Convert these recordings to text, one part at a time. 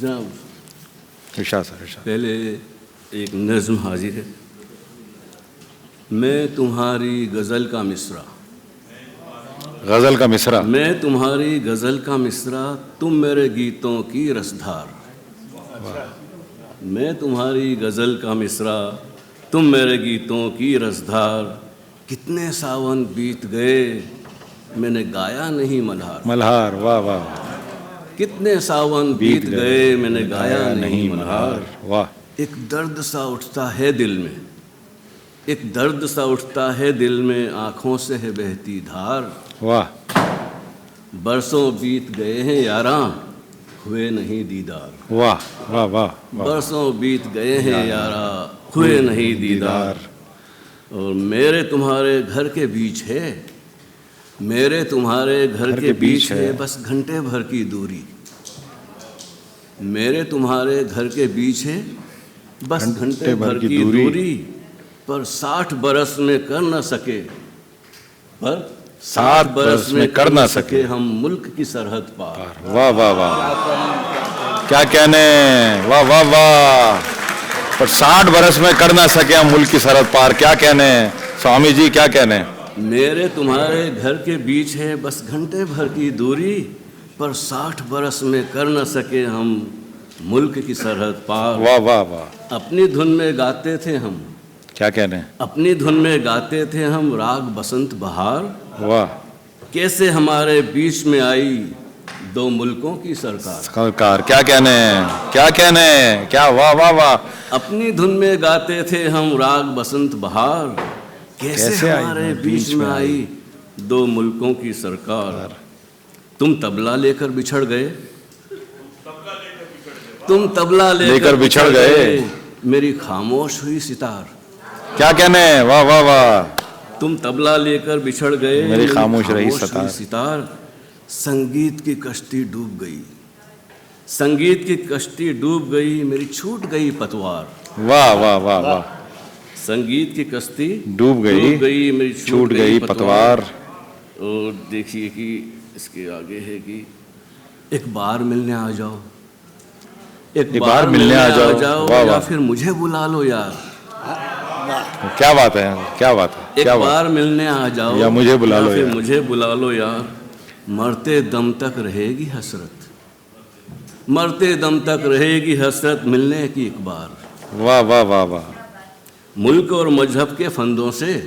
جناب ارشاد سر ارشاد. پہلے ایک نظم حاضر ہے. میں تمہاری غزل کا مصرع، غزل کا مصرع. میں تمہاری غزل کا مصرع، تم میرے گیتوں کی رسدھار. میں تمہاری غزل کا مصرع، تم میرے گیتوں کی رسدھار. کتنے ساون بیت گئے میں نے گایا نہیں ملہار. ملہار. واہ واہ. کتنے ساون بیت گئے میں نے گایا نہیں ملہار. واہ. ایک درد سا اٹھتا ہے دل میں، ایک درد سا اٹھتا ہے دل میں، آنکھوں سے ہے بہتی دھار. واہ. برسوں بیت گئے ہیں یاراں، ہوئے نہیں دیدار. واہ واہ واہ. برسوں بیت گئے ہیں یاراں، ہوئے نہیں دیدار. اور میرے تمہارے گھر کے بیچ ہے، میرے تمہارے گھر کے بیچ ہے بس گھنٹے بھر کی دوری. میرے تمہارے گھر کے بیچ ہے بس گھنٹے بھر کی دوری. پر 60 برس میں کر نہ سکے، پر 60 برس میں کر نہ سکے ہم ملک کی سرحد پار. واہ واہ واہ. کیا کہنے. واہ واہ واہ. پر 60 برس میں کر نہ سکے ہم ملک کی سرحد پار. کیا کہنے سوامی جی، کیا کہنے. میرے تمہارے گھر کے بیچ ہے بس گھنٹے بھر کی دوری، پر 60 برس میں کر نہ سکے ہم ملک کی سرحد پار. واہ واہ واہ. اپنی دھن میں گاتے تھے ہم، کیا کہنے. اپنی دھن میں گاتے تھے ہم راگ بسنت بہار. واہ. کیسے ہمارے بیچ میں آئی دو ملکوں کی سرکار. سرکار. کیا کہنے. کیا کہنے. کیا. واہ واہ واہ. اپنی دھن میں گاتے تھے ہم راگ بسنت بہار، کیسے ہمارے بیچ میں آئی دو ملکوں کی سرکار. تم تبلا لے کر بچھڑ گئے، تم تبلا لے کر بچھڑ گئے، میری خاموش ہوئی ستار. کیا کہنے. واہ واہ واہ. تم تبلا لے کر بچھڑ گئے، میری خاموش رہی ہوئی ستار. سنگیت کی کشتی ڈوب گئی، سنگیت کی کشتی ڈوب گئی، میری چھوٹ گئی پتوار. واہ واہ واہ واہ. سنگیت کی کشتی ڈوب گئی، میری چھوٹ گئی پتوار. اور دیکھیے کہ اس کے آگے ہے کہ ایک بار ملنے آ جاؤ، ایک بار ملنے آ جاؤ، یا پھر مجھے بلا لو یار. کیا بات ہے. کیا بات ہے. ایک بار ملنے آ جاؤ یا مجھے بلا لو، پھر مجھے بلا لو یار. مرتے دم تک رہے گی حسرت، مرتے دم تک رہے گی حسرت ملنے کی ایک بار. واہ واہ واہ واہ. ملک اور مذہب کے فندوں سے،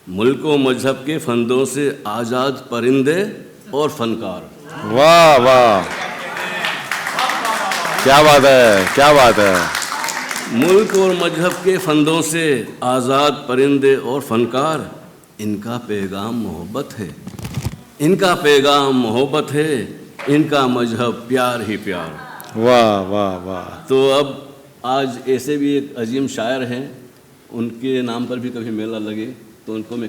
ملک و مذہب کے فندوں سے آزاد پرندے اور فنکار. واہ واہ. کیا بات ہے. کیا بات ہے. ملک اور مذہب کے فندوں سے آزاد پرندے اور فنکار. ان کا پیغام محبت ہے، ان کا پیغام محبت ہے، ان کا مذہب پیار ہی پیار. واہ واہ واہ. تو اب آج ایسے بھی ایک عظیم شاعر ہیں، ان کے نام پر بھی کبھی میلہ لگے تو ان کو میں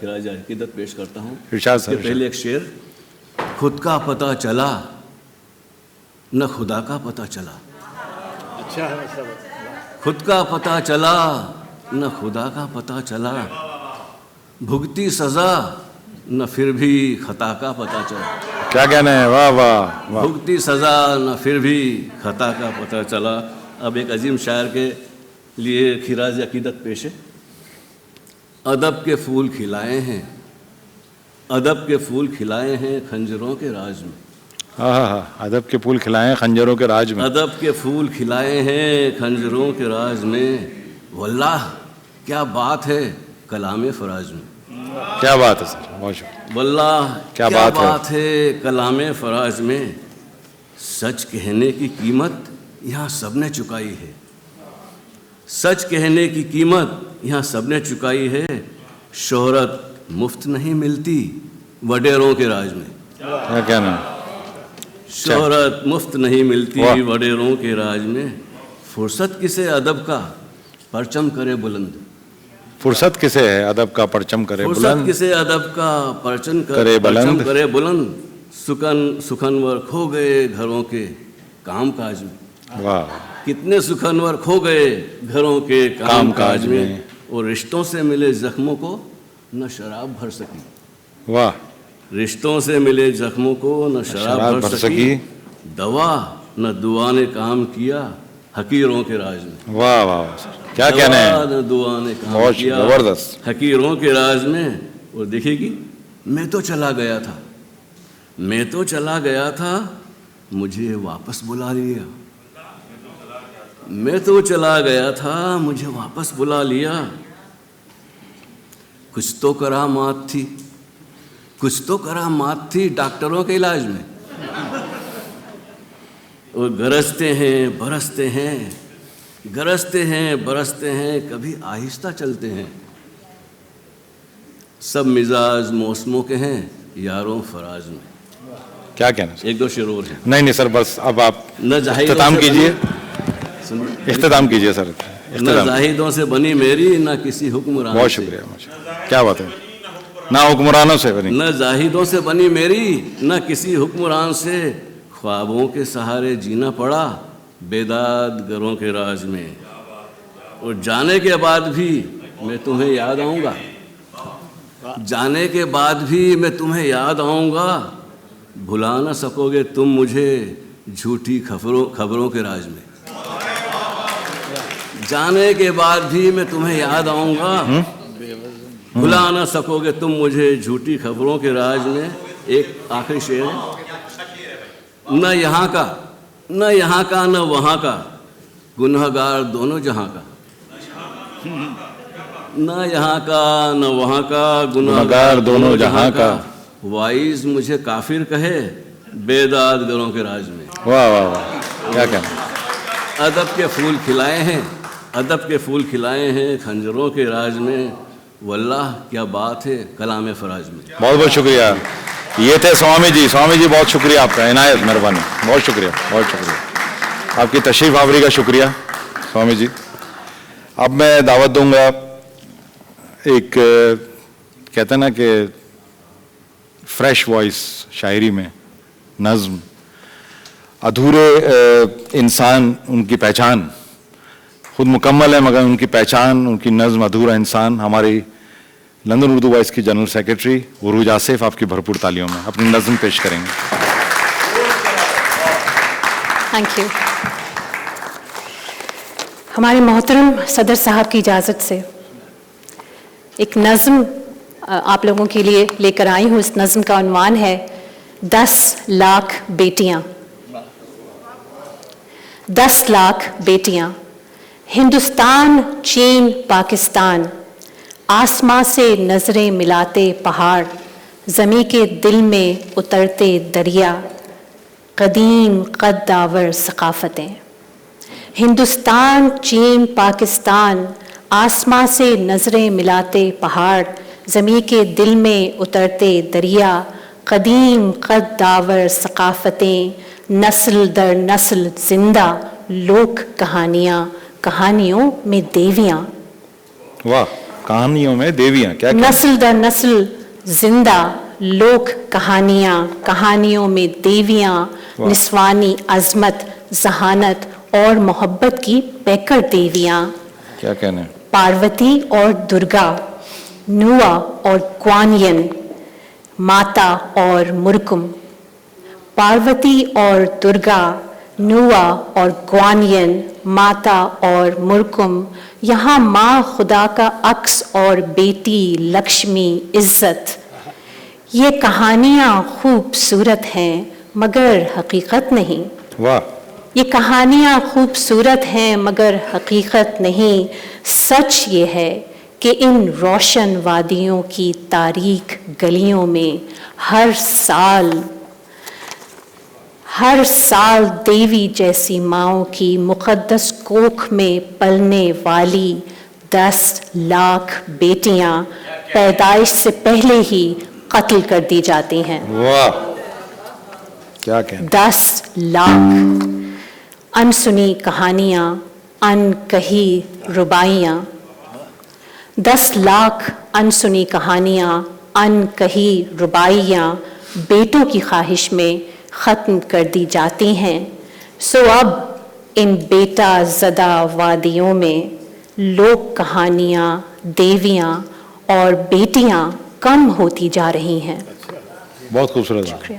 خراج عقیدت پیش کرتا ہوں. ارشاد سر. پہلے ایک شعر. خود کا پتہ چلا نہ خدا کا پتہ چلا، خود کا پتہ چلا نہ خدا کا پتہ چلا، بھگتی سزا نہ پھر بھی خطا کا پتہ چلا. کیا کہنے. واہ واہ واہ. بھگتی سزا نہ پھر بھی خطا کا پتہ چلا. اب ایک عظیم شاعر کے لیے خراج عقیدت پیش ہے. ادب کے پھول کھلائے ہیں، ادب کے پھول کھلائے ہیں خنجروں کے راج میں. ہاں ہاں ہاں. ادب کے پھول کھلائے ہیں خنجروں کے راج میں. ادب کے پھول کھلائے ہیں خنجروں کے راج میں، واللہ کیا بات ہے کلام فراز میں. کیا بات ہے سر. بہت شکریہ. واللہ کیا بات ہے کلام فراز میں. سچ کہنے کی قیمت یہاں سب نے چکائی ہے، سچ کہنے کی قیمت یہاں سب نے چکائی ہے. شہرت مفت نہیں ملتی وڈیروں کے راج میں. کیا کہنا. شہرت مفت نہیں ملتی وڈیروں کے راج میں. فرصت کسے ادب کا پرچم کرے بلند، فرصت کسے ہے ادب کا پرچم کرے فرصت بلند. کسے ادب کا پرچم کرے بلند. کرے بلند. سخنور کھو گئے گھروں کے کام کاج میں. واہ. کتنے سخنور کھو گئے گھروں کے کام کاج میں. اور رشتوں سے ملے زخموں کو نہ شراب بھر سکی. واہ. رشتوں سے ملے زخموں کو نہ شراب بھر سکی. دوا نہ دعا نے کام کیا حقیروں کے راج میں. واہ واہ واہ سر، کیا کہنے ہیں، نہ دعا نے کام بہت کیا زبردست. حقیروں کے راج میں. اور دیکھے گی میں تو چلا گیا تھا مجھے واپس بلا لیا. میں تو چلا گیا تھا مجھے واپس بلا لیا. کچھ تو کرامات تھی ڈاکٹروں کے علاج میں. وہ گرجتے ہیں برستے ہیں کبھی آہستہ چلتے ہیں. سب مزاج موسموں کے ہیں یاروں فراز میں. کیا کہنا سر؟ ایک دو شعر اور ہیں. نہیں سر، بس اب آپ نہ اختتام کیجئے، اختتام کیجئے سر. نہ زاہدوں سے بنی میری نہ کسی حکمران. بہت شکریہ، کیا بات ہے. نہ حکمرانوں سے بنی، نہ زاہدوں سے بنی میری نہ کسی حکمران سے. خوابوں کے سہارے جینا پڑا بیداد گروں کے راج میں. اور جانے کے بعد بھی میں تمہیں یاد آؤں گا. بھلا نہ سکو گے تم مجھے جھوٹی خبروں کے راج میں. جانے کے بعد بھی میں تمہیں یاد آؤں گا. بھلا نہ سکو گے تم مجھے جھوٹی خبروں کے راج میں. ایک آخری شعر ہے. نہ یہاں کا نہ وہاں کا گنہگار دونوں جہاں کا. نہ یہاں کا نہ وہاں کا گنہگار دونوں جہاں کا. وائز مجھے کافر کہے بیداد گروں کے راج میں. واہ واہ واہ، کیا کہنا. ادب کے پھول کھلائے ہیں خنجروں کے راج میں. واللہ کیا بات ہے کلام فراز میں. بہت بہت شکریہ. یہ تھے سوامی جی بہت شکریہ آپ کا، عنایت، مہربانی، بہت شکریہ آپ کی تشریف آوری کا شکریہ سوامی جی. اب میں دعوت دوں گا، ایک کہتے ہیں نا کہ فریش وائس شاعری میں نظم، ادھورے انسان ان کی پہچان خود مکمل ہے مگر ان کی پہچان، ان کی نظم ادھورا انسان. ہماری لندن اردو وائس کی جنرل سیکرٹری عروج آصف آپ کی بھرپور تالیوں میں اپنی نظم پیش کریں گے. Thank you. ہمارے محترم صدر صاحب کی اجازت سے ایک نظم آپ لوگوں کے لیے لے کر آئی ہوں. اس نظم کا عنوان ہے 10 لاکھ بیٹیاں. 10 لاکھ بیٹیاں، ہندوستان، چین، پاکستان، آسماں سے نظریں ملاتے پہاڑ، زمیں کے دل میں اترتے دریا، قدیم قد داور ثقافتیں. ہندوستان، چین، پاکستان، آسماں سے نظریں ملاتے پہاڑ، زمیں کے دل میں اترتے دریا، قدیم قد داور ثقافتیں، نسل در نسل زندہ لوک کہانیاں، کہانیوں میں دیویاں. واہ، کہانیوں میں دیویاں، کیا نسل در نسل زندہ لوک کہانیاں، کہانیوں میں دیویاں، نسوانی عظمت، ذہانت اور محبت کی پیکر دیویاں. کیا کہنے. پاروتی اور درگا، نوا اور کوانین، ماتا اور مرکم. پاروتی اور درگا، نوا اور کوانین، ماتا اور مرکم. یہاں ماں خدا کا عکس اور بیٹی لکشمی عزت. یہ کہانیاں خوبصورت ہیں مگر حقیقت نہیں. واہ. یہ کہانیاں خوبصورت ہیں مگر حقیقت نہیں. سچ یہ ہے کہ ان روشن وادیوں کی تاریک گلیوں میں ہر سال دیوی جیسی ماؤں کی مقدس کوکھ میں پلنے والی 10 لاکھ بیٹیاں پیدائش سے پہلے ہی قتل کر دی جاتی ہیں. واہ، کیا کہنا. 10 لاکھ انسنی کہانیاں، ان کہی ربائیاں. 10 لاکھ انسنی کہانیاں، ان کہی ربائیاں بیٹوں کی خواہش میں ختم کر دی جاتی ہیں. سو اب ان بیٹا زدہ وادیوں میں لوک کہانیاں، دیویاں اور بیٹیاں کم ہوتی جا رہی ہیں. بہت خوبصورت. شکریہ.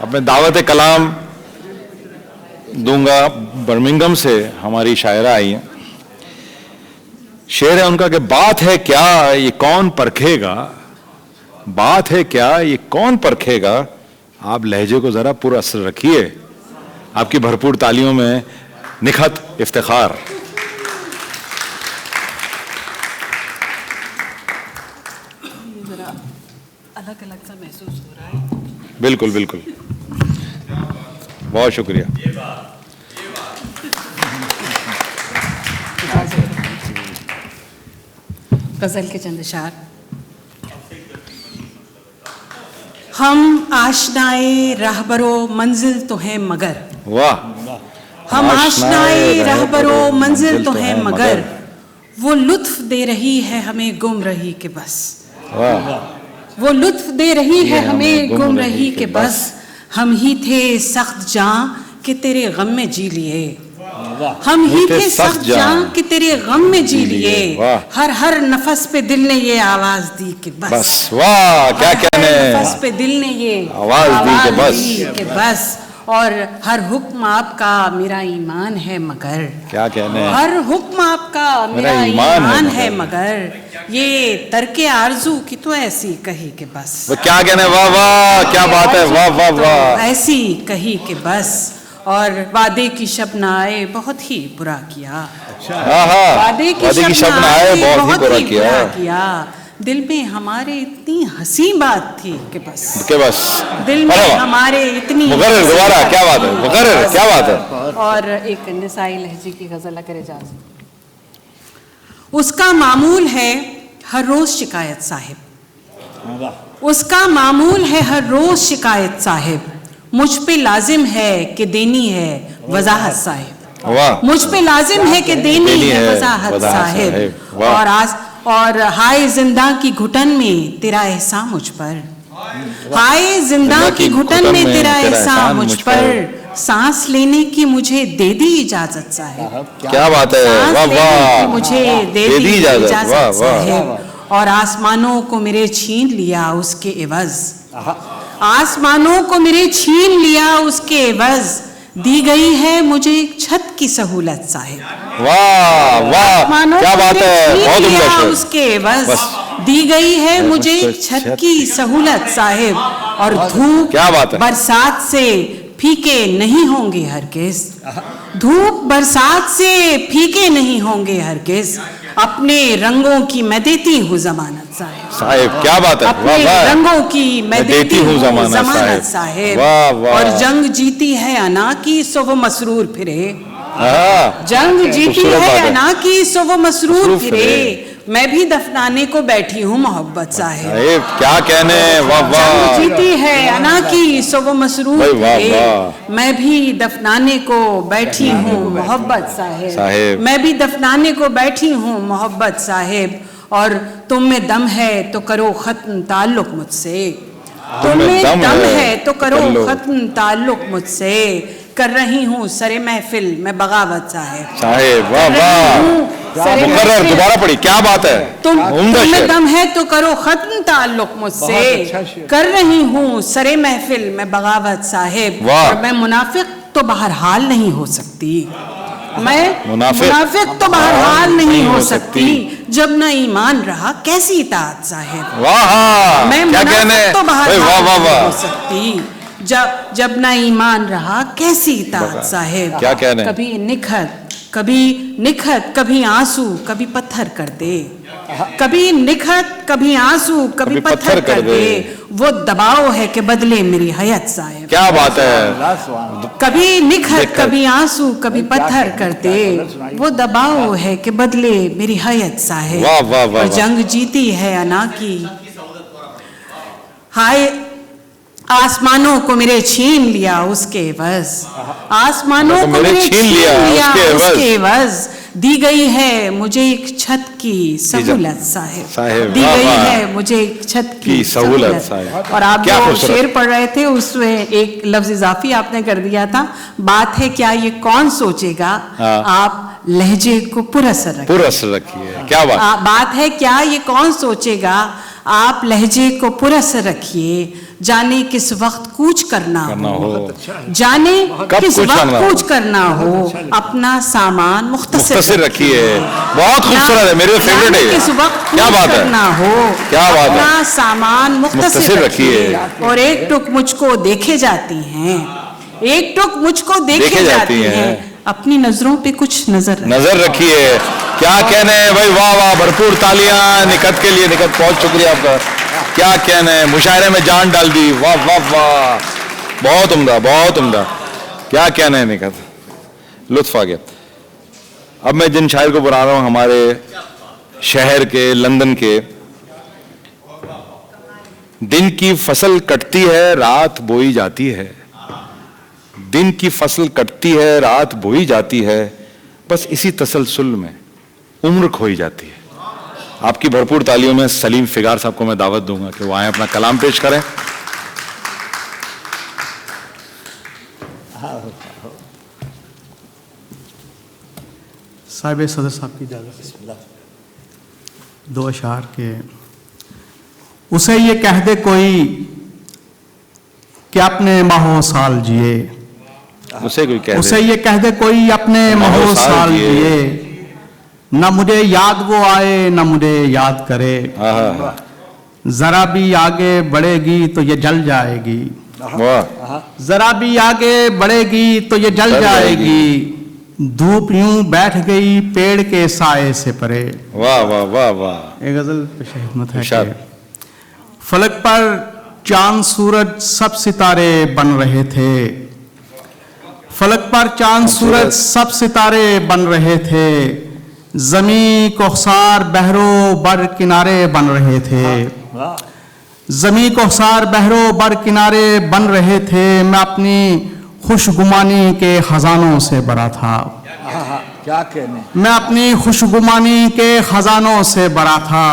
اب میں دعوت کلام دوں گا. برمنگم سے ہماری شاعرہ آئی ہیں. شعر ہے ان کا کہ بات ہے کیا یہ کون پرکھے گا, بات ہے کیا یہ کون پرکھے گا. آپ لہجے کو ذرا پر اثر رکھیے. آپ کی بھرپور تالیوں میں نکھت افتخار. الگ الگ سا محسوس ہو رہا ہے. بالکل بالکل, بہت شکریہ. غزل کے چند اشعار. ہم آشنائے رہبرو منزل تو ہیں مگر, واہ. ہم آشنائے رہبرو منزل تو ہیں مگر, وہ لطف دے رہی ہے ہمیں گم رہی کے بس. واہ. وہ لطف دے رہی ہے ہمیں گم رہی کے بس. ہم ہی تھے سخت جاں کہ تیرے غم میں جی لیے, ہم ہی تھے سخت جاں کہ تیرے غم میں جی لیے. ہر ہر نفس پہ دل نے یہ آواز دی کہ بس. بس واہ کیا کہنے, نفس پہ دل نے یہ آواز دی کہ بس. اور ہر حکم آپ کا میرا ایمان ہے مگر, کیا کہنے, ہر حکم آپ کا میرا ایمان ہے مگر, یہ ترک آرزو کی تو ایسی کہی کہ بس. کیا کہنے, واہ واہ کیا بات ہے, واہ واہ واہ. ایسی کہی کہ بس. اور وعدے کی شب نہ آئے بہت ہی برا کیا, وعدے کی شب نہ آئے بہت ہی برا کیا. دل میں ہمارے اتنی ہنسی بات تھی کہ بس, دل میں ہمارے اتنی مقرر. دوبارہ کیا بات ہے, مقرر کیا بات ہے. اور ایک نسائی لہجے کی غزل اگر اجازت. اس کا معمول ہے ہر روز شکایت صاحب, اس کا معمول ہے ہر روز شکایت صاحب. مجھ پہ لازم ہے کہ دینی ہے وضاحت صاحب, مجھ پہ لازم ہے کہ دینی ہے وضاحت صاحب. اور ہائے زندہ کی گھٹن میں تیرا احسان مجھ پر, ہائے زندہ کی گھٹن میں تیرا احسان مجھ پر. سانس لینے کی مجھے دے دی اجازت صاحب, کیا بات ہے, واہ واہ, مجھے دے دی اجازت صاحب. اور آسمانوں کو میرے چھین لیا اس کے عوض, آسمانوں کو میرے چھین لیا اس کے عوض. دی گئی ہے مجھے ایک چھت کی سہولت صاحب, واہ واہ کیا بات ہے, بہت عمدہ. اس کے عوض دی گئی ہے مجھے ایک چھت کی سہولت صاحب. اور دھوپ برسات سے پھیکے نہیں ہوں گے ہرگز, دھوپ برسات سے پھیکے نہیں ہوں گے ہرگز. اپنے رنگوں کی میں دیتی ہوں ضمانت صاحب, کیا بات ہے, اپنے رنگوں کی میں دیتی ہوں ضمانت صاحب. اور جنگ جیتی ہے انا کی سو وہ مسرور پھرے, جنگ جیتی ہے انا کی سو وہ مسرور پھرے. میں بھی دفنانے کو بیٹھی ہوں محبت صاحب, کیا کہنے, واہ واہ. جنگ جیتی ہے انا کی سو وہ مسرور پھرے. میں بھی دفنانے کو بیٹھی ہوں محبت صاحب, میں بھی دفنانے کو بیٹھی ہوں محبت صاحب. اور تم میں دم ہے تو کرو ختم تعلق مجھ سے, تم میں دم ہے تو کرو ختم تعلق مجھ سے. کر رہی ہوں سرے محفل میں بغاوت صاحب, واہ واہ, مقرر. دوبارہ پڑھی, کیا بات ہے, تم میں دم ہے تو کرو ختم تعلق مجھ سے. کر رہی ہوں سرے محفل میں بغاوت صاحب. اور میں منافق تو بہرحال نہیں ہو سکتی, میں منافق تو بہرحال نہیں ہو سکتی. جب نہ ایمان رہا کیسی اطاعت صاحب, میں منافق تو بہرحال نہیں ہو سکتی. جب نہ ایمان رہا کیسی اطاعت صاحب. کبھی نکھت کبھی آنسو کبھی پتھر کر دے, کبھی نکھت کبھی آنسو کبھی پتھر کر دے. وہ دباؤ ہے کہ بدلے میری حیات صاحب, کیا بات ہے. کبھی نکھت کبھی آنسو کبھی پتھر کر دے. وہ دباؤ ہے کہ بدلے میری حیات صاحب. اور جنگ جیتی ہے انا کی, ہائے آسمانوں کو میرے چھین لیا اس کے عوض, آسمانوں کو میرے چھین لیا اس کے عوض. دی گئی ہے مجھے ایک چھت کی سہولت صاحب, دی گئی ہے مجھے ایک چھت کی سہولت. اور آپ جو شعر پڑھ رہے تھے اس میں ایک لفظ اضافی آپ نے کر دیا تھا, بات ہے کیا یہ کون سوچے گا. آپ لہجے کو پر اثر رکھیے, کیا بات ہے کیا یہ کون سوچے گا. آپ لہجے کو پراسر رکھیے، جانے کس وقت کوچ کرنا ہو، جانے کس وقت کوچ کرنا ہو، اپنا سامان مختصر رکھیے. بہت خوبصورت ہے، میرے فیوریٹ ہے. کس وقت کیا کوچ بات ہے، کرنا ہو، کیا بات ہے. اپنا سامان مختصر رکھیے. اور ایک ٹک مجھ کو دیکھے جاتی ہیں، ایک ٹک مجھ کو دیکھے جاتی ہیں، اپنی نظروں پہ کچھ نظر رکھیے. کیا کہنے ہیں بھائی، واہ واہ، بھرپور تالیاں نکت کے لیے. نکت بہت شکریہ آپ کا. کیا کہنے ہیں، مشاعرے میں جان ڈال دی. واہ واہ واہ، بہت عمدہ، بہت عمدہ. کیا کہنے ہیں نکت، لطف آ گیا. اب میں جن شاعر کو بلا رہا ہوں ہمارے شہر کے، لندن کے. دن کی فصل کٹتی ہے، رات بوئی جاتی ہے. دن کی فصل کٹتی ہے، رات بوئی جاتی ہے، بس اسی تسلسل میں عمر کھوئی جاتی ہے. آپ کی بھرپور تالیوں میں سلیم فگار صاحب کو میں دعوت دوں گا کہ وہ آئیں، اپنا کلام پیش کریں. صاحب صدر صاحب کی اجازت، دو اشعار کے. اسے یہ کہہ دے کوئی کہ اپنے ماہو سال جیے، اسے یہ کہہ دے کوئی اپنے ماہو سال جیے، نہ مجھے یاد وہ آئے نہ مجھے یاد کرے، ذرا بھی آگے بڑھے گی تو یہ جل جائے گی، ذرا بھی آگے بڑھے گی تو یہ جل جائے گی، دھوپ یوں بیٹھ گئی پیڑ کے سائے سے پرے. واہ واہ واہ واہ. ایک غزل پیش خدمت ہے کہ فلک پر چاند سورج سب ستارے بن رہے تھے، فلک پر چاند سورج سب ستارے بن رہے تھے، زمیں کوثر بحرو بر کنارے بن رہے تھے، زمیں کوثر بحرو بر کنارے بن رہے تھے، میں اپنی خوش گمانی کے خزانوں سے بھرا تھا، کیا کہنے، میں اپنی خوش گمانی کے خزانوں سے بھرا تھا،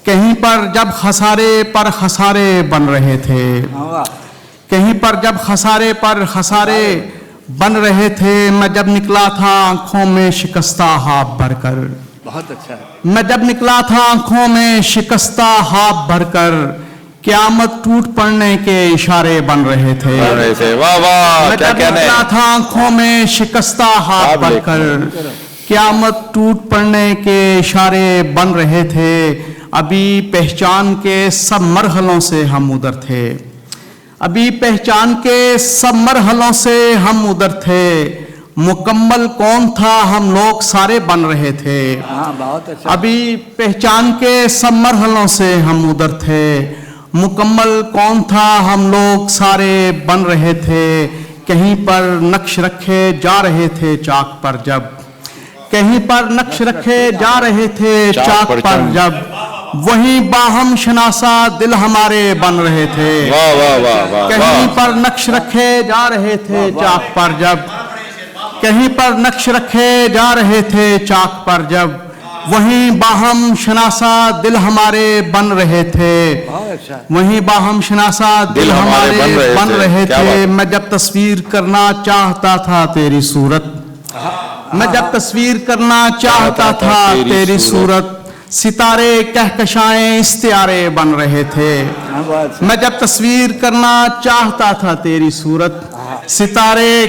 کہیں پر جب خسارے پر خسارے بن رہے تھے، کہیں پر جب خسارے پر خسارے بن رہے تھے، میں جب نکلا تھا آنکھوں میں شکستہ ہاتھ بھر کر، بہت اچھا ہے، میں جب نکلا تھا آنکھوں میں شکستہ ہاتھ بھر کر، قیامت ٹوٹ پڑنے کے اشارے بن رہے تھے، واہ واہ. میں جب نکلا تھا آنکھوں میں شکستہ ہاتھ بھر کر، قیامت ٹوٹ پڑنے کے اشارے بن رہے تھے، ابھی پہچان کے سب مرحلوں سے ہم ادھر تھے، ابھی پہچان کے سب مرحلوں سے ہم ادھر تھے، مکمل کون تھا ہم لوگ سارے بن رہے تھے، بہت اچھا، ابھی پہچان کے سب مرحلوں سے ہم ادھر تھے، مکمل کون تھا ہم لوگ سارے بن رہے تھے، کہیں پر نقش رکھے جا رہے تھے چاک پر جب، کہیں پر نقش رکھے جا رہے تھے چاک پر جب، وہیں باہم شناسا دل ہمارے بن رہے تھے، کہیں پر نقش رکھے جا رہے تھے چاک پر جب، کہیں پر نقش رکھے جا رہے تھے چاک پر جب، وہیں باہم شناسا دل ہمارے بن رہے تھے، وہیں باہم شناسا دل ہمارے بن رہے تھے، میں جب تصویر کرنا چاہتا تھا تیری صورت، میں جب تصویر کرنا چاہتا تھا تیری صورت، ستارے کہکشائیں استعارے بن رہے تھے، میں جب تصویر کرنا چاہتا تھا تیری صورت، ستارے،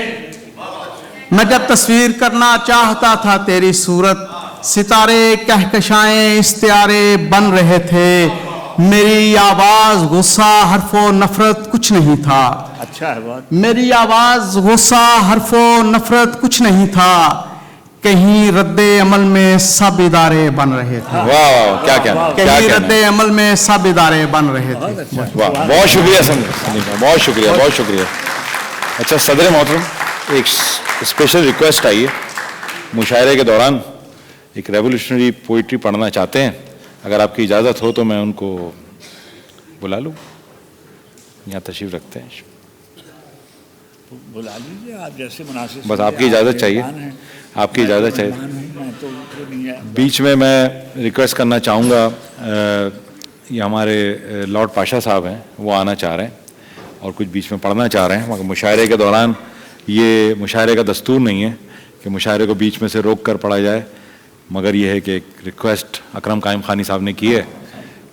میں جب تصویر کرنا چاہتا تھا تیری صورت، ستارے کہکشائیں استعارے بن رہے تھے، میری آواز غصہ حرف و نفرت کچھ نہیں تھا، اچھا ہے بہت، میری آواز غصہ حرف و نفرت کچھ نہیں تھا، کہیں رد عمل میں سب ادارے بن رہے تھے، واہ کیا کہنا، کہیں رد عمل میں سب ادارے بن رہے تھے. واہ بہت شکریہ سنجے، بہت شکریہ، بہت شکریہ. اچھا صدر محترم، ایک اسپیشل ریکویسٹ آئی ہے، مشاعرے کے دوران ایک ریولیوشنری پوئٹری پڑھنا چاہتے ہیں، اگر آپ کی اجازت ہو تو میں ان کو بلا لوں، یہاں تشریف رکھتے ہیں. بلا لیجیے آپ جیسے مناسب، بس آپ کی اجازت چاہیے، آپ کی اجازت چاہیے. بیچ میں ریکویسٹ کرنا چاہوں گا، یہ ہمارے لارڈ پاشا صاحب ہیں، وہ آنا چاہ رہے ہیں اور کچھ بیچ میں پڑھنا چاہ رہے ہیں، مگر مشاعرے کے دوران یہ مشاعرے کا دستور نہیں ہے کہ مشاعرے کو بیچ میں سے روک کر پڑھا جائے، مگر یہ ہے کہ ایک ریکویسٹ اکرم قائم خانی صاحب نے کی ہے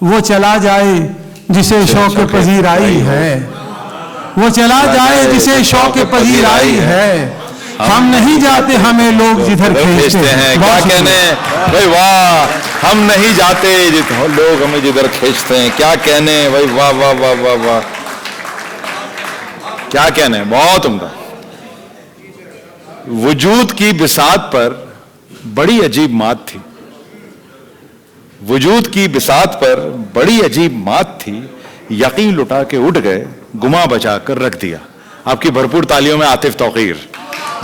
وہ چلا جائے جسے شوق پذیرائی ہے، وہ چلا جائے جسے شوق پذیرائی ہے، ہم نہیں جاتے ہمیں لوگ جدھر کھینچتے ہیں. کیا کہنے بھائی، واہ. ہم نہیں جاتے لوگ ہمیں جدھر کھینچتے ہیں. کیا کہنے بھائی، واہ واہ واہ واہ واہ. کیا کہنے، بہت عمدہ. وجود کی بساط پر بڑی عجیب مات تھی، وجود کی بساط پر بڑی عجیب مات تھی، یقین لٹا کے اٹھ گئے، گما بچا کر رکھ دیا. آپ کی بھرپور تالیوں میں عاطف توقیر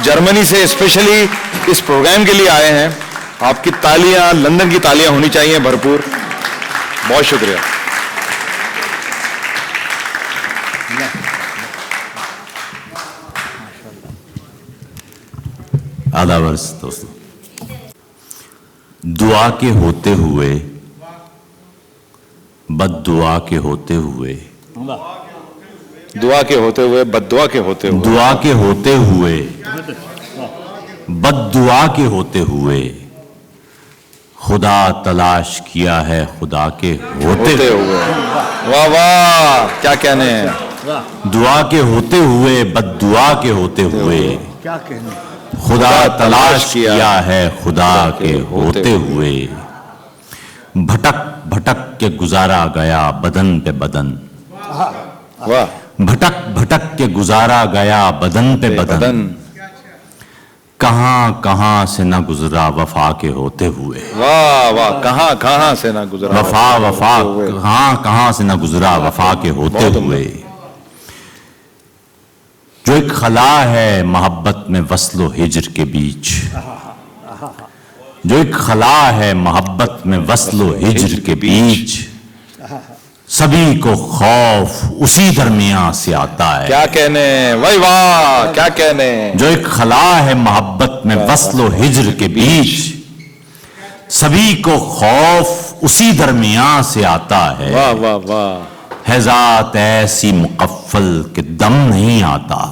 جرمنی سے اسپیشلی اس پروگرام کے لیے آئے ہیں. آپ کی تالیاں، لندن کی تالیاں ہونی چاہیے بھرپور. بہت شکریہ. آداب عرض دوستو. دعا کے ہوتے ہوئے، بد دعا کے ہوتے ہوئے، دعا کے ہوتے ہوئے، بد دعا کے ہوتے ہوئے، دعا کے ہوتے ہوئے، بد دعا کے ہوتے ہوئے، خدا تلاش کیا ہے خدا کے ہوتے ہوئے. واہ واہ، کیا کہنے ہیں. دعا کے ہوتے ہوئے، بد دعا کے ہوتے ہوئے، کیا کہنے. خدا تلاش کیا ہے خدا کے ہوتے ہوئے. بھٹک بھٹک کے گزارا گیا بدن پہ بدن، واہ. بھٹک بھٹک کے گزارا گیا بدن پہ بدن، کہاں کہاں سے نہ گزرا وفا کے ہوتے ہوئے. واہ واہ، کہاں کہاں سے نہ گزرا وفا وفا، کہاں کہاں سے نہ گزرا وفا کے ہوتے ہوئے. جو ایک خلا ہے محبت میں وصل و ہجر کے بیچ، جو ایک خلا ہے محبت میں وصل و ہجر کے بیچ، سبھی کو خوف اسی درمیان سے آتا ہے. کیا کہنے بھائی، واہ کیا کہنے. جو ایک خلا ہے محبت میں وصل و ہجر کے بیچ، سبھی کو خوف اسی درمیان سے آتا ہے. واہ واہ واہ. ہے ذات ایسی مقفل کہ دم نہیں آتا،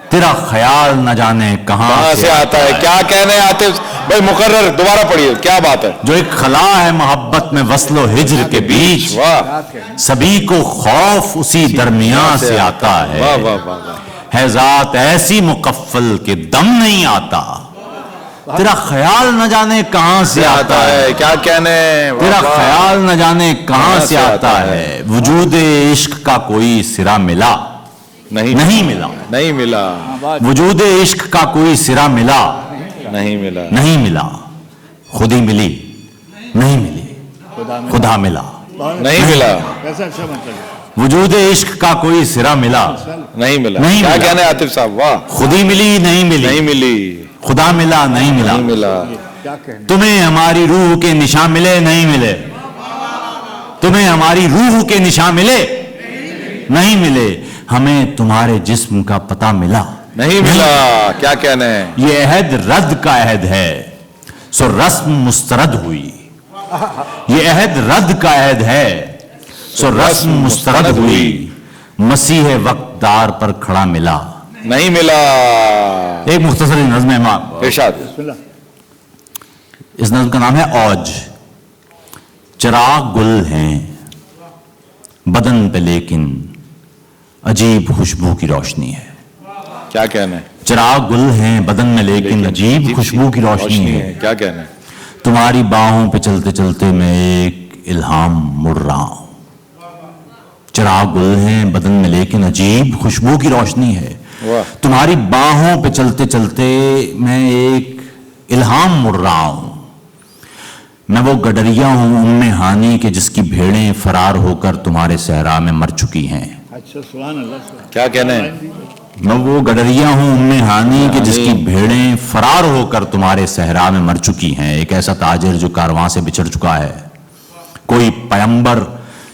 تیرا خیال نہ جانے کہاں سے آتا ہے. کیا کہنے آتے بھائی، مقرر دوبارہ پڑھیے، کیا بات ہے. جو ایک خلا ہے محبت میں وصل و ہجر کے بیچ، سبھی کو خوف اسی درمیان سے آتا ہے. واہ واہ واہ. ہے ذات ایسی مقفل کہ دم نہیں آتا، تیرا خیال نہ جانے کہاں سے آتا ہے. کیا کہنے. تیرا خیال نہ جانے کہاں سے آتا ہے. وجود عشق کا کوئی سرا ملا نہیں ملا، نہیں ملا. وجود عشق کا کوئی سرا ملا نہیں ملا، نہیں ملا. خودی ملی نہیں ملی، خدا ملا نہیں ملا. وجود عشق کا کوئی سرا ملا نہیں ملا. نہیں کیا ملا. کہنے عاطف صاحب، واہ. خودی ملی نہیں ملی، نہیں ملی، خدا ملا نہیں ملا. نہیں ملا. تمہیں ہماری روح کے نشان ملے نہیں ملے، تمہیں ہماری روح کے نشان ملے نہیں ملے. ہمیں تمہارے جسم کا پتہ ملا نہیں ملا. کیا کہنے. یہ عہد رد کا عہد ہے سو رسم مسترد ہوئی. یہ عہد رد کا عہد ہے سو رسم مسترد ہوئی. مسیح وقت دار پر کھڑا ملا نہیں ملا. ایک مختصر نظم ہے، ارشاد. اس نظم کا نام ہے اوج. چراغ گل ہیں بدن پہ لیکن عجیب خوشبو کی روشنی ہے. کیا کہنے. چراغ گل ہیں بدن میں لیکن عجیب خوشبو کی روشنی ہے. کیا کہنے. تمہاری باہوں پہ چلتے چلتے میں ایک الہام مڑ رہا ہوں. چراغ گل ہیں بدن میں لیکن عجیب خوشبو کی روشنی ہے. تمہاری باہوں پہ چلتے چلتے میں ایک الہام مڑ رہا ہوں. میں وہ گڈریا ہوں ام ہانی کے جس کی بھیڑیں فرار ہو کر تمہارے صحرا میں مر چکی ہیں. کیا کہنے. میں وہ گڈریا ہوں ام ہانی کے جس کی بھیڑیں فرار ہو کر تمہارے صحرا میں مر چکی ہیں. ایک ایسا تاجر جو کارواں سے بچھڑ چکا ہے، کوئی پیمبر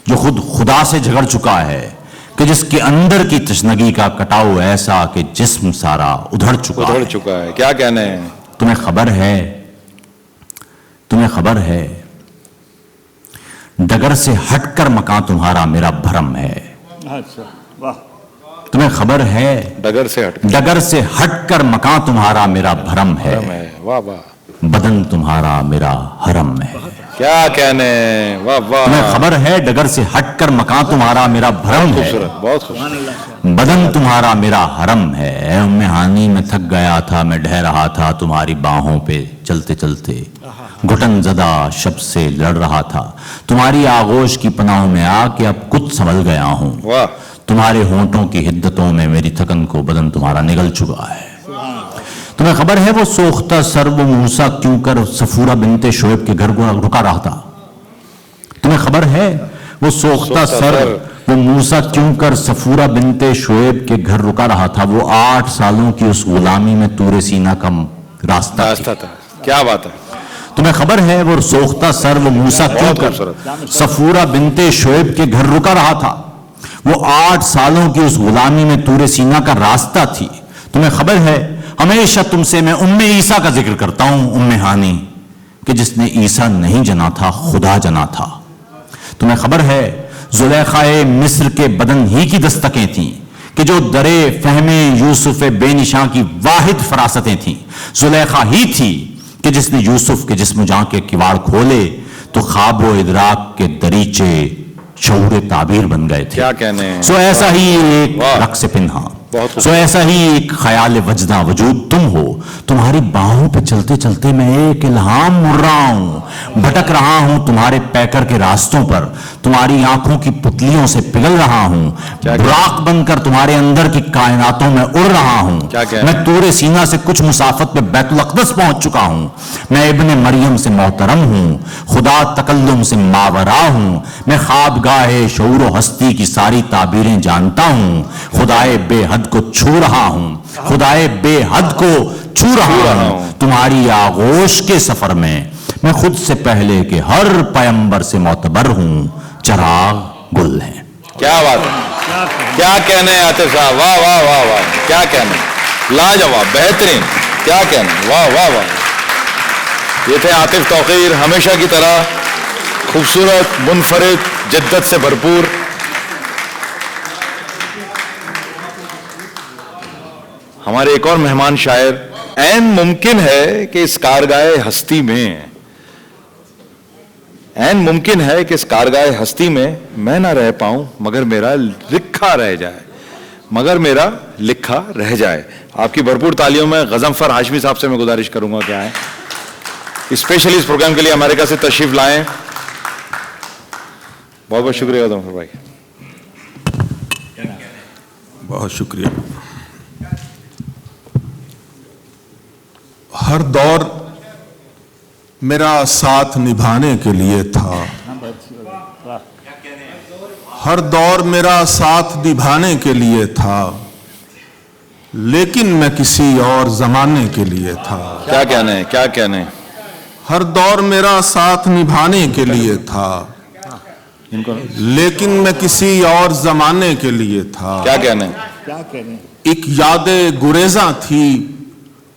جو خود خدا سے جھگڑ چکا ہے، کہ جس کے اندر کی تشنگی کا کٹاؤ ایسا کہ جسم سارا ادھڑ چکا ہے. کیا کہنے. تمہیں خبر ہے، تمہیں خبر ہے ڈگر سے ہٹ کر مکان تمہارا میرا بھرم ہے. تمہیں خبر ہے ڈگر سے ہٹ کر مکان تمہارا میرا بھرم ہے. بدن تمہارا میرا حرم ہے. کیا کہنے, واہ واہ. تمہیں خبر ہے ڈگر سے ہٹ کر مکان تمہارا میرا بھرم ہے, بہت خوبصورت. بدن تمہارا میرا حرم ہے. اے ام ہانی میں تھک گیا تھا, میں ڈہ رہا تھا تمہاری باہوں پہ چلتے چلتے, گھٹن زدہ شب سے لڑ رہا تھا تمہاری آغوش کی پناہوں میں آ کے اب کچھ سنبھل گیا ہوں. تمہارے ہونٹوں کی حدتوں میں میری تھکن کو بدن تمہارا نگل چکا ہے. تمہیں خبر ہے وہ سوختہ سر وہ موسیٰ کیوں کر صفورہ بنت شعیب کے گھر رکا رہا تھا. تمہیں خبر ہے وہ سوختہ سر وہ موسیٰ کیوں کر صفورہ بنت شعیب کے گھر رکا رہا تھا. وہ 8 سالوں کی اس غلامی میں طور سینا کا راستہ تھا. کیا بات ہے. تمہیں خبر ہے وہ سوختہ سر وہ موسیٰ کیوں کر صفورہ بنت شعیب کے گھر رکا رہا تھا. وہ 8 سالوں کی اس غلامی میں طور سینا کا راستہ تھی. تمہیں خبر ہے ہمیشہ تم سے میں ام عیسیٰ کا ذکر کرتا ہوں, ام ہانی, کہ جس نے عیسیٰ نہیں جنا تھا خدا جنا تھا. تمہیں خبر ہے زلیخائے مصر کے بدن ہی کی دستکیں تھیں کہ جو درے فہم یوسف بے نشاں کی واحد فراستیں تھیں. زلیخا ہی تھی کہ جس نے یوسف کے جسم جاں کے کواڑ کھولے تو خواب و ادراک کے دریچے شعور تعبیر بن گئے تھے. کیا کہنے. سو ایسا ہی ایک رقص پنہاں, سو ایسا ہی ایک خیال وجداں وجود تم ہو. تمہاری باہوں پہ چلتے چلتے میں ایک الہام مر رہا ہوں, بھٹک رہا ہوں تمہارے پیکر کے راستوں پر, تمہاری آنکھوں کی پتلیوں سے پگھل رہا ہوں, براق بن کر تمہارے اندر کی کائناتوں میں اڑ رہا ہوں. میں طور سینا سے کچھ مسافت میں بیت الاقدس پہنچ چکا ہوں. میں ابن مریم سے محترم ہوں, خدا تکلم سے ماورا ہوں. میں خوابگاہ شعور و ہستی کی ساری تعبیریں جانتا ہوں. خدائے بے حد کو چھو رہا ہوں, خدائے بے حد کو چھو رہا ہوں. تمہاری آغوش کے سفر میں میں خود سے پہلے کہ ہر پیمبر سے معتبر ہوں, چراغ گل ہے. کیا بات ہے. کیا کہنے عاطف صاحب, واہ واہ واہ واہ, کیا کہنے, لاجواب, بہترین, کیا کہنے, واہ واہ واہ. یہ تھے عاطف توقیر, ہمیشہ کی طرح خوبصورت, منفرد, جدت سے بھرپور. ہمارے ایک اور مہمان شاعر, عین ممکن ہے کہ اس کارگاہ ہستی میں, عین ممکن ہے کہ اس کارگاہ ہستی میں نہ رہ پاؤں مگر میرا لکھا رہ جائے, مگر میرا لکھا رہ جائے. آپ کی بھرپور تالیوں میں غضنفر ہاشمی صاحب سے میں گزارش کروں گا کہ آئیں, اسپیشلی اس پروگرام کے لیے امریکہ سے تشریف لائیں. بہت بہت شکریہ غضنفر بھائی. بہت شکریہ. ہر دور میرا ساتھ نبھانے کے لیے تھا, ہر دور میرا ساتھ نبھانے کے لیے تھا, لیکن میں کسی اور زمانے کے لیے تھا. کیا کہنے, کیا کہنے. ہر دور میرا ساتھ نبھانے کے لیے تھا, لیکن میں کسی اور زمانے کے لیے تھا. کیا کہنے. ایک یاد گریزاں تھی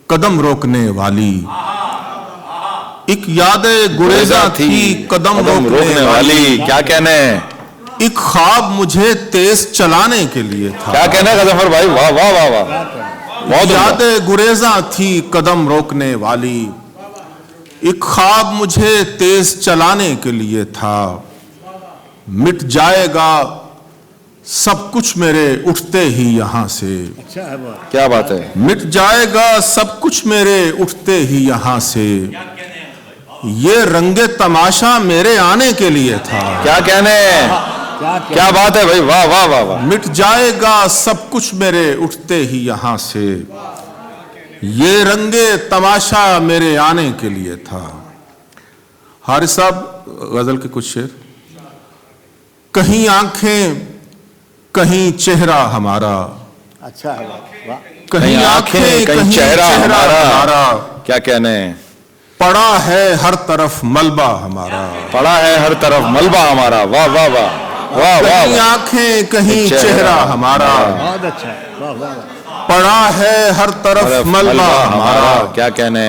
قدم روکنے والی, ایک یاد گریزاں تھی قدم روکنے والی. کیا کہنے. ایک خواب مجھے تیز چلانے کے لیے تھا. کیا کہنے غضنفر بھائی, واہ واہ واہ واہ. یاد گریزاں تھی قدم روکنے والی, ایک خواب مجھے تیز چلانے کے لیے تھا. مٹ جائے گا سب کچھ میرے اٹھتے ہی یہاں سے. کیا بات ہے. مٹ جائے گا سب کچھ میرے اٹھتے ہی یہاں سے, یہ رنگ تماشا میرے آنے کے لیے تھا. کیا کہنے, کیا بات ہے بھائی, واہ واہ واہ واہ. مٹ جائے گا سب کچھ میرے اٹھتے ہی یہاں سے, یہ رنگ تماشا میرے آنے کے لیے تھا. حارث صاحب غزل کے کچھ شعر. کہیں آنکھیں کہیں چہرہ ہمارا, اچھا ہے, کہیں آنکھیں کہیں چہرہ ہمارا. کیا کہنے. پڑا ہے ہر طرف ملبہ ہمارا, پڑا ہے ہر طرف ملبہ ہمارا. واہ واہ واہ واہ واہ. کہیں آنکھیں کہیں چہرہ ہمارا, بہت اچھا ہے. پڑا ہے ہر طرف ملبہ ہمارا. کیا کہنے.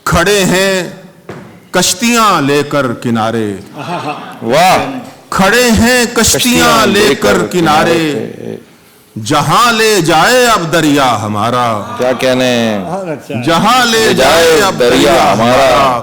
کھڑے ہیں کشتیاں لے کر کنارے, واہ. کھڑے ہیں کشتیاں لے کر کنارے, جہاں لے جائے اب دریا ہمارا. کیا کہنے. جہاں لے جائے اب دریا ہمارا.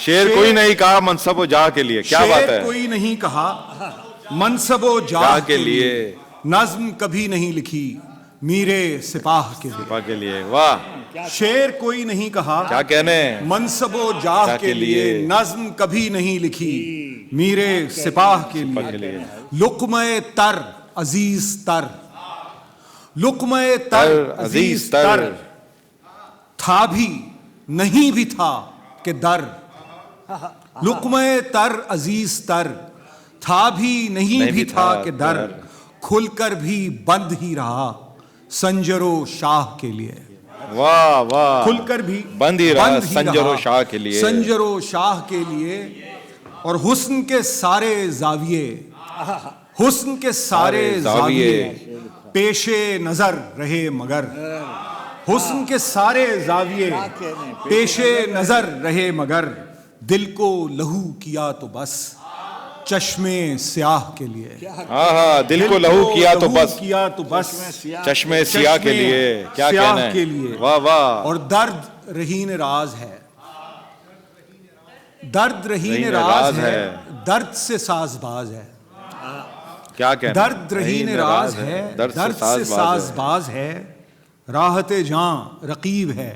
شعر کوئی نہیں کہا منصب و جاہ کے لیے. کیا بات ہے. شعر کوئی نہیں کہا منصب و جاہ کے لیے, نظم کبھی نہیں لکھی میرے سپاہ کے لیے. واہ. شعر کوئی نہیں کہا کیا کہنے, منصب و جاہ کے لیے, نظم کبھی نہیں لکھی میرے سپاہ کے لیے. لقمہ تر عزیز تر, لقمہ تر عزیز تر, تھا بھی نہیں بھی تھا کہ در. لقمہ تر عزیز تر, تھا بھی نہیں بھی تھا کہ در, کھل کر بھی بند ہی رہا سنجر و شاہ کے لیے. واہ واہ. کھل کر بھی بند ہی رہا سنجر و شاہ کے لیے, سنجر و شاہ کے لیے. اور حسن کے سارے زاویے, حسن کے سارے زاویے پیش نظر رہے مگر, حسن کے سارے زاویے پیش نظر رہے مگر, دل کو لہو کیا تو بس چشمے سیاہ کے لیے. ہاں دل کو لہو کیا تو بس چشمے سیاہ کے لیے. کیا کہنا ہے. واہ واہ. اور درد رہین راز ہے, درد رہین راز ہے, درد سے ساز باز ہے. کیا کہنا. درد رہین راز ہے, درد سے ساز باز ہے, راحت جاں رقیب ہے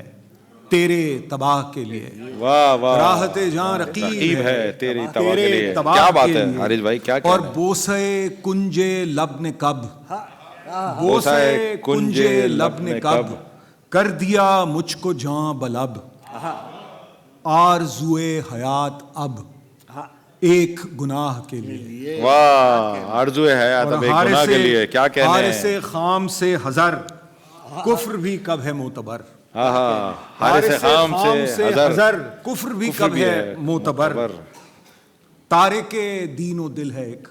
تیرے تباہ کے لیے. واہ واہ. راحت جاں رقیب ہے تیری تباہ کے لیے. کیا بات ہے حارث بھائی. کیا اور بوسے کنجے لب نے کب, بوسے کنجے لب نے کب کر دیا مجھ کو جاں بلب, آرزوئے حیات اب ایک گناہ کے لیے. واہ. آرزوئے حیات اب ایک گناہ کے لیے. کیا کہنا ہے. حارث خام سے حذر, کفر بھی کب ہے معتبر. حارث خام سے حذر, کفر بھی کب ہے معتبر. تارک دین و دل ہے ایک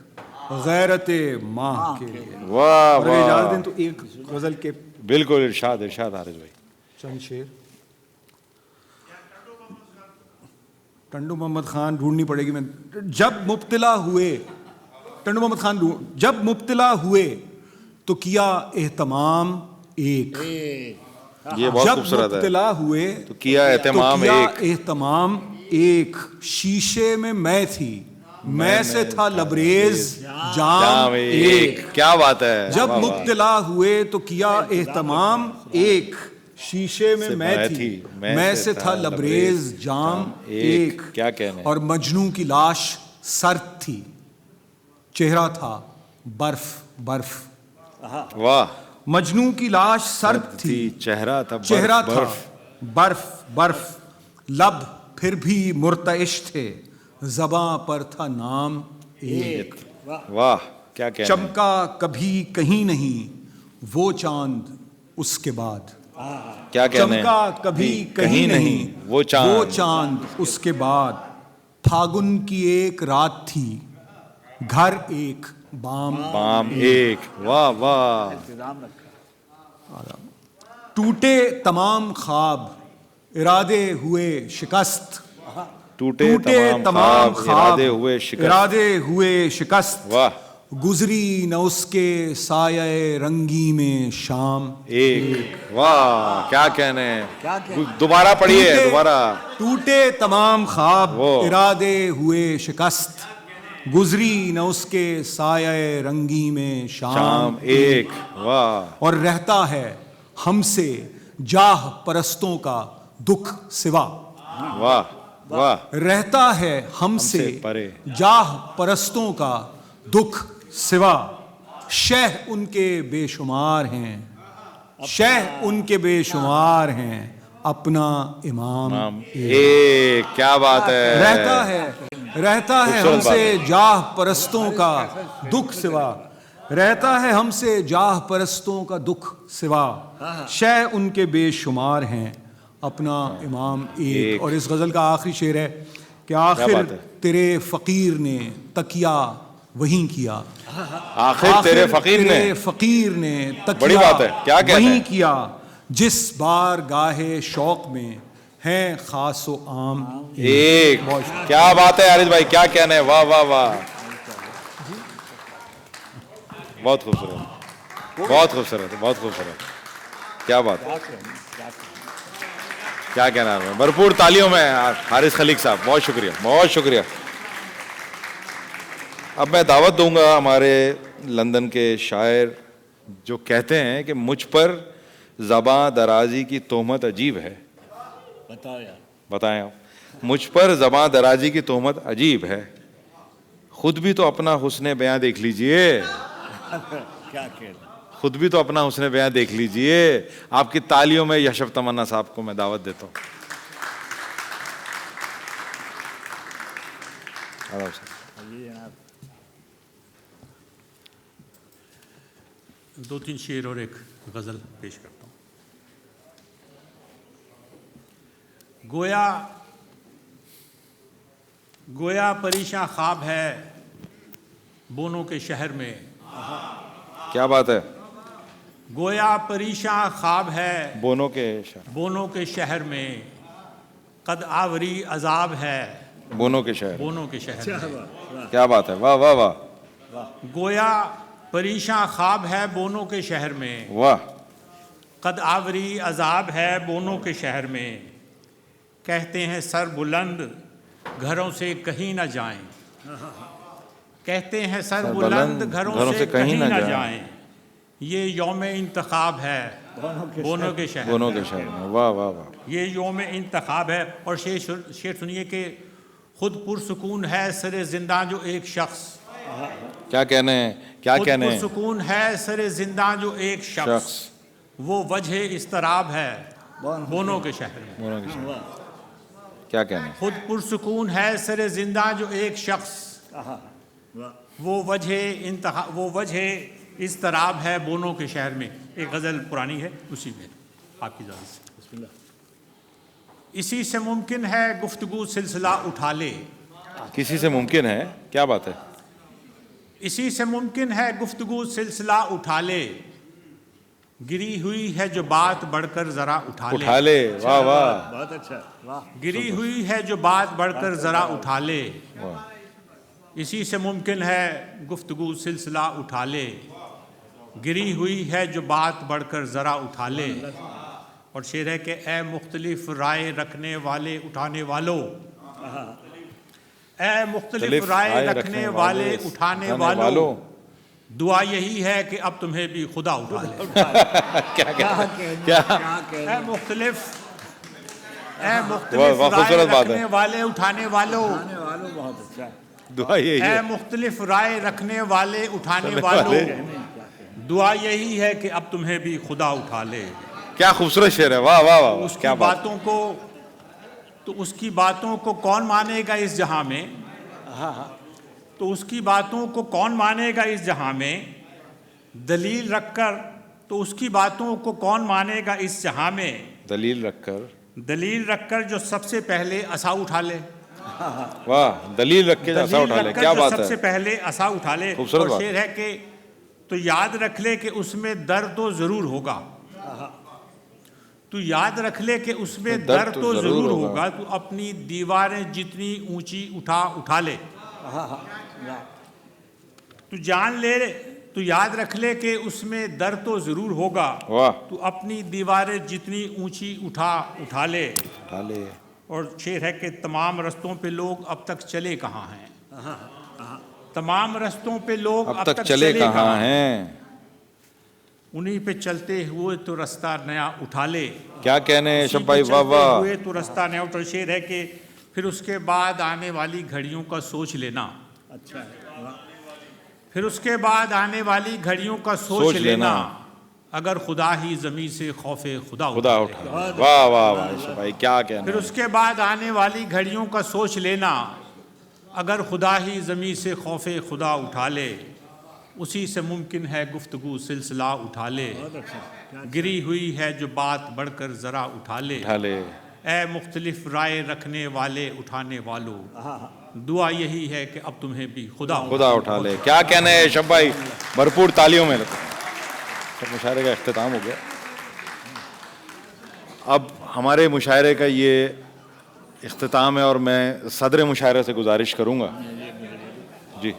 غیرت ماہ کے لیے. واہ واہ. اجازت دیں تو ایک غزل کے بالکل ارشاد ارشاد حارث بھائی. چند شعر. ٹنڈو محمد خان ڈھونڈنی پڑے گی. میں جب مبتلا ہوئے, ٹنڈو محمد خان جب مبتلا ہوئے تو کیا اہتمام ایک. یہ بہت خوبصورت ہے. جب مبتلا ہوئے تو کیا اہتمام ایک, شیشے میں میں تھی میں سے تھا لبریز جام ایک. کیا بات ہے. جب مبتلا ہوئے تو کیا اہتمام ایک, شیشے میں میں تھی میں سے تھا لبریز جام ایک. کیا کہنے. اور مجنوں کی لاش سرد تھی, چہرہ تھا برف برف. واہ. مجنوں کی لاش سرد تھی, چہرہ تھا برف برف, لب پھر بھی مرتعش تھے, زباں پر تھا نام ایک. واہ. کیا کہنا. چمکا کبھی کہیں نہیں وہ چاند اس کے بعد. کیا کہنا. چمکا کبھی کہیں نہیں وہ چاند اس کے بعد. پھاگن کی ایک رات تھی, گھر ایک بام ایک. واہ واہ. ٹوٹے تمام خواب ارادے ہوئے شکست, ٹوٹے تمام خواب ارادے ہوئے شکست. واہ. گزری نہ اس کے سایہ رنگی میں شام ایک. واہ. کیا کہنے. دوبارہ پڑھیے دوبارہ. ٹوٹے تمام خواب ارادے ہوئے شکست, گزری نہ اس کے سایہ رنگی میں شام ایک. واہ. اور رہتا ہے ہم سے جاہ پرستوں کا دکھ سوا. واہ واہ. رہتا ہے ہم سے جاہ پرستوں کا دکھ سوا. شہ ان کے بے شمار ہیں, شہ ان کے بے شمار ہیں, اپنا امام ایک. کیا بات ہے. رہتا ہے ہم سے جاہ پرستوں کا دکھ سوا. رہتا ہے ہم سے جاہ پرستوں کا دکھ سوا. شہ ان کے بے شمار ہیں, اپنا امام ایک. اور اس غزل کا آخری شعر ہے کہ آخر تیرے فقیر نے تکیہ وہیں کیا. آخر تیرے فقیر نے تکیہ وہیں کیا, جس بار گاہے شوق میں ہیں خاص و عام ایک. کیا بات ہے حارث بھائی. کیا کہنا ہے. واہ واہ واہ. بہت خوبصورت بہت خوبصورت بہت خوبصورت. کیا بات ہے. کیا کہنا ہے. بھرپور تالیوں میں حارث خلیق صاحب, بہت شکریہ, بہت شکریہ. اب میں دعوت دوں گا ہمارے لندن کے شاعر جو کہتے ہیں کہ مجھ پر زباں درازی کی تہمت عجیب ہے. بتاؤ یار, بتائیں آپ. مجھ پر زباں درازی کی تہمت عجیب ہے, خود بھی تو اپنا حسن بیاں دیکھ لیجئے. کیا کہنا, خود بھی تو اپنا حسن بیاں دیکھ لیجئے. آپ کی تالیوں میں یشف تمنا صاحب کو میں دعوت دیتا ہوں. دو تین شعر اور ایک غزل پیش کرتا ہوں. گویا پریشاں خواب ہے بونوں کے شہر میں. کیا بات ہے. گویا پریشاں خواب ہے بونوں کے شہر میں, قد آوری عذاب ہے بونوں کے شہر میں. کیا بات ہے, واہ واہ واہ. گویا پریشاں خواب ہے بونوں کے شہر میں, واہ. قد آوری عذاب ہے بونوں کے شہر میں. کہتے ہیں سر بلند گھروں سے کہیں نہ جائیں. کہتے ہیں سر بلند گھروں سے کہیں نہ جائیں. یہ یوم انتخاب ہے بونوں کے شہر میں. واہ واہ واہ. یہ یوم انتخاب ہے. اور شعر سنیے کہ خود پرسکون ہے سر زنداں جو ایک شخص. کیا کہنے ہیں, کیا کہنے ہیں. پرسکون ہے سر زنداں جو ایک شخص, وہ وجہ اضطراب ہے بونوں کے شہر میں. کیا کہنے ہیں. خود پرسکون ہے سر زنداں جو ایک شخص, وہ وجہ اضطراب ہے بونوں کے شہر میں. ایک غزل پرانی ہے اسی میں آپ کی اجازت سے. بسم اللہ. اسی سے ممکن ہے گفتگو سلسلہ اٹھا لے. کسی سے ممکن ہے, کیا بات ہے. اسی سے ممکن ہے گفتگو سلسلہ اٹھا لے. گری ہوئی ہے جو بات بڑھ کر ذرا اٹھا لے. واہ واہ, بہت اچھا, واہ. گری ہوئی ہے جو بات بڑھ کر ذرا اٹھا لے. اسی سے ممکن ہے گفتگو سلسلہ اٹھا لے. گری ہوئی ہے جو بات بڑھ کر ذرا اٹھا لے. اور شعر ہے کہ اے مختلف رائے رکھنے والے اٹھانے والوں, اے مختلف رائے رکھنے والے اٹھانے والوں, دعا یہی ہے کہ اب تمہیں بھی خدا اٹھا لے. اے مختلف رائے رکھنے والے اٹھانے والوں, بہت اچھا. دعا یہی ہے. اے مختلف رائے رکھنے والے اٹھانے والوں, دعا یہی ہے کہ اب تمہیں بھی خدا اٹھا لے. کیا خوبصورت شعر ہے, واہ واہ واہ. اس کی باتوں کو تو اس کی باتوں کو کون مانے گا اس جہاں میں. تو اس کی باتوں کو کون مانے گا اس جہاں میں. دلیل رکھ کر تو اس کی باتوں کو کون مانے گا اس جہاں میں. دلیل رکھ کر جو سب سے پہلے عصا اٹھا لے. واہ, دلیل رکھ کے عصا اٹھا لے. کیا بات ہے. سب سے پہلے عصا اٹھا لے. اور شعر ہے کہ تو یاد رکھ لے کہ اس میں درد تو ضرور ہوگا. تو یاد رکھ لے کہ اس میں درد تو ضرور ہوگا. تو اپنی دیواریں جتنی اونچی اٹھا لے. تو جان لے, تو یاد رکھ لے کہ اس میں درد تو ضرور ہوگا. تو اپنی دیواریں جتنی اونچی اٹھا لے. اور شعر ہے کہ تمام رستوں پہ لوگ اب تک چلے کہاں ہیں. تمام رستوں پہ لوگ اب تک چلے کہاں ہیں. انہی پہ چلتے ہوئے تو رستہ نیا اٹھا لے. کیا کہنے ہیں شب بھائی, واہ واہ. ہوئے تو رستہ نیا اٹھا. شعر ہے کہ پھر اس کے بعد آنے والی گھڑیوں کا سوچ لینا. اچھا. پھر اس کے بعد آنے والی گھڑیوں کا سوچ لینا, اگر خدا ہی زمین سے خوف خدا اٹھا. واہ واہ واہ بھائی, کیا کہنا. پھر اس کے بعد آنے والی گھڑیوں کا سوچ لینا, اگر خدا ہی زمین سے خوف خدا اٹھا لے. اسی سے ممکن ہے گفتگو سلسلہ اٹھا لے. گری ہوئی ہے جو بات بڑھ کر ذرا اٹھا لے. اے مختلف رائے رکھنے والے اٹھانے والوں, دعا یہی ہے کہ اب تمہیں بھی خدا اٹھا لے. کیا کہنا ہے شب بھائی, بھرپور تالیوں میں. مشاعرے کا اختتام ہو گیا. اب ہمارے مشاعرے کا یہ اختتام ہے اور میں صدر مشاعرے سے گزارش کروں گا. جی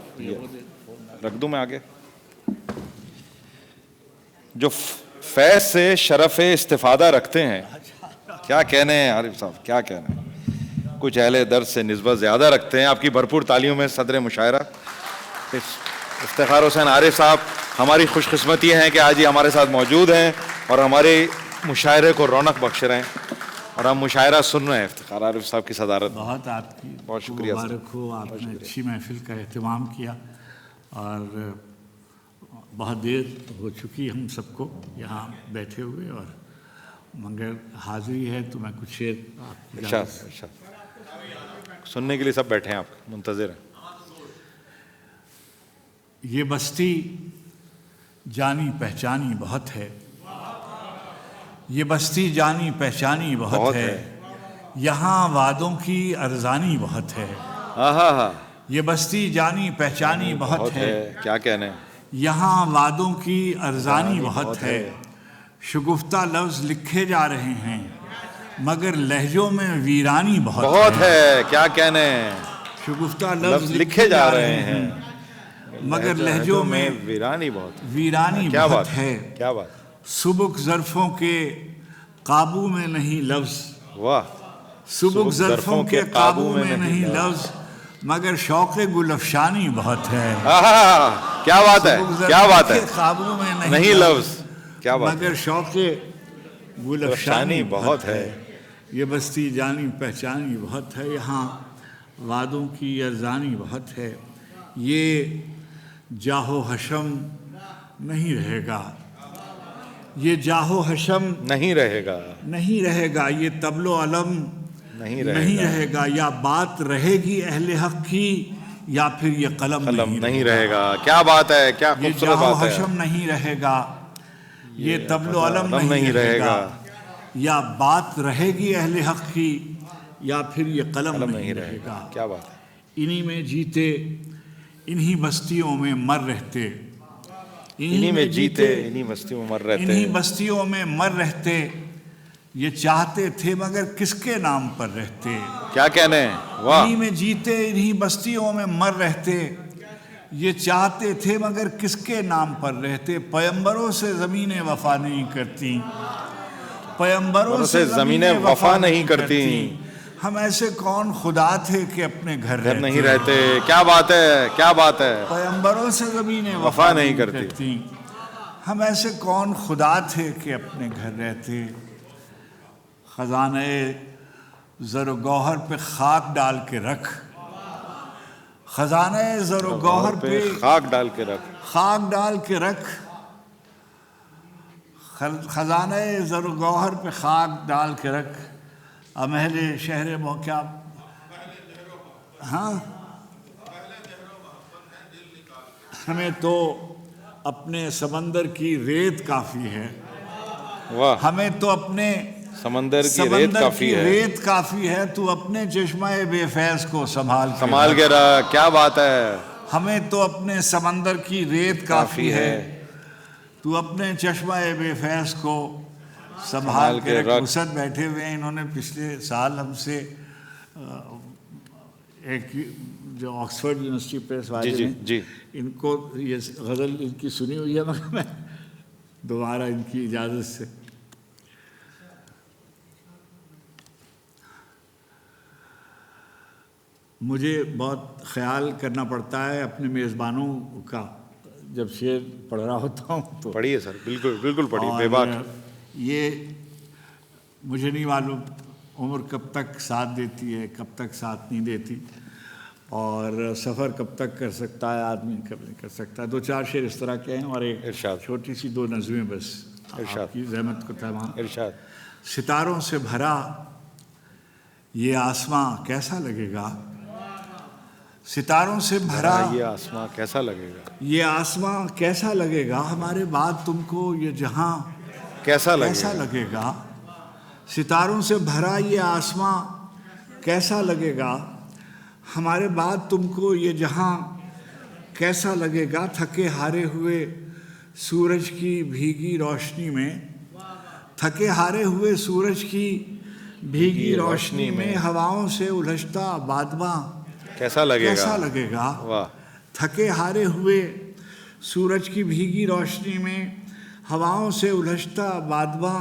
رکھ دوں میں آگے. جو فیض سے شرف استفادہ رکھتے ہیں کیا کہنے ہیں عارف صاحب, کیا کہنے ہیں. کچھ اہل درس سے نسبت زیادہ رکھتے ہیں. آپ کی بھرپور تالیوں میں صدر مشاعرہ افتخار حسین عارف صاحب, ہماری خوش قسمتی ہے کہ آج یہ ہمارے ساتھ موجود ہیں اور ہمارے مشاعرے کو رونق بخش رہے ہیں اور ہم مشاعرہ سن رہے ہیں افتخار عارف صاحب کی صدارت. بہت آپ کی بہت شکریہ مبارک ہو, آپ نے اچھی محفل کا اہتمام کیا اور بہت دیر ہو چکی ہم سب کو یہاں بیٹھے ہوئے, اور مگر حاضری ہے تو میں کچھ شعر آپ کی سننے کے لیے سب بیٹھے ہیں, آپ منتظر ہیں. یہ بستی جانی پہچانی بہت ہے, یہ بستی جانی پہچانی بہت ہے, یہاں وعدوں کی ارزانی بہت ہے. یہ بستی جانی پہچانی بہت ہے, کیا کہنے, یہاں وعدوں کی ارزانی بہت ہے. شگفتہ لفظ لکھے جا رہے ہیں مگر لہجوں میں ویرانی بہت ہے. کیا کہنے, شگفتہ لفظ لکھے جا رہے ہیں مگر لہجوں میں ویرانی بہت ہے. کیا بات, سبک ظرفوں کے قابو میں نہیں لفظ, سبک ظرفوں کے قابو میں نہیں لفظ مگر شوق گل افشانی بہت ہے. کیا بات ہے, کیا بات ہے, قابو میں نہیں لفظ, کیا بات, مگر شوق گل افشانی بہت ہے. یہ بستی جانی پہچانی بہت ہے, یہاں وعدوں کی ارزانی بہت ہے. یہ جاہو حشم نہیں رہے گا, یہ جاہو حشم نہیں رہے گا, نہیں رہے گا. یہ طبل و علم نہیں رہے گا. یا بات رہے گی اہل حق کی یا پھر یہ قلم نہیں رہے گا. کیا بات ہے, کیا خوبصورت بات ہے. یہ جاہو حشم نہیں رہے گا, یہ طبل و علم نہیں رہے گا. یا بات رہے گی اہل حق کی یا پھر یہ قلم نہیں رہے گا. کیا بات ہے. انہی میں جیتے انہی بستیوں میں مر رہتے, انہی میں جیتے انہی بستیوں میں مر رہتے, انہی بستیوں میں مر رہتے. یہ چاہتے تھے مگر کس کے نام پر رہتے. کیا کہنے, انہی میں جیتے انہی بستیوں میں مر رہتے. یہ چاہتے تھے مگر کس کے نام پر رہتے. پیمبروں سے زمینیں وفا نہیں کرتی, پیمبروں سے زمینیں وفا نہیں کرتی. ہم ایسے کون خدا تھے کہ اپنے گھر نہیں رہتے. کیا بات ہے, کیا بات ہے. پیمبروں سے زمینیں وفا نہیں کرتی. ہم ایسے کون خدا تھے کہ اپنے گھر رہتے. خزانہ زر و گوہر پہ خاک ڈال کے رکھ, خزانہ زر و گوہر پہ خاک ڈال کے رکھ, خاک ڈال کے رکھ. خزانہ زر و گوہر پہ خاک ڈال کے رکھ. امہل شہر کیا, ہاں ہمیں تو اپنے سمندر کی ریت کافی ہے, ہمیں تو اپنے سمندر کی ریت کافی ہے. تو اپنے چشمہ بے فیض کو سنبھال کے رکھ. کیا بات ہے. ہمیں تو اپنے سمندر کی ریت کافی ہے, تو اپنے چشمہ بے فیض کو سنبھال کے رکھ. اسد بیٹھے ہوئے ہیں, انہوں نے پچھلے سال ہم سے ایک جو آکسفورڈ یونیورسٹی پریس والے ہیں, ان کو یہ غزل ان کی سنی ہوئی ہے, مگر میں دوبارہ ان کی اجازت سے مجھے بہت خیال کرنا پڑتا ہے اپنے میزبانوں کا جب شعر پڑھ رہا ہوتا ہوں تو. پڑھیے سر, بالکل بالکل پڑھیے, بے باک. یہ مجھے نہیں معلوم عمر کب تک ساتھ دیتی ہے, کب تک ساتھ نہیں دیتی, اور سفر کب تک کر سکتا ہے آدمی, کب نہیں کر سکتا. دو چار شعر اس طرح کے ہیں اور ایک چھوٹی سی دو نظمیں بس آپ کی زحمت کو تمام. ستاروں سے بھرا یہ آسماں کیسا لگے گا, ستاروں سے بھرا یہ آسماں کیسا لگے گا, یہ آسماں کیسا لگے گا. ہمارے بعد تم کو یہ جہاں کیسا لگے گا. ستاروں سے بھرا یہ آسماں کیسا لگے گا. ہمارے بعد تم کو یہ جہاں کیسا لگے گا. تھکے ہارے ہوئے سورج کی بھیگی روشنی میں, تھکے ہارے ہوئے سورج کی بھیگی روشنی میں ہواؤں سے الجھتا بادباں کیسا لگے گا. تھکے ہارے ہوئے سورج کی بھیگی روشنی میں ہواؤں سے الجھتا بادباں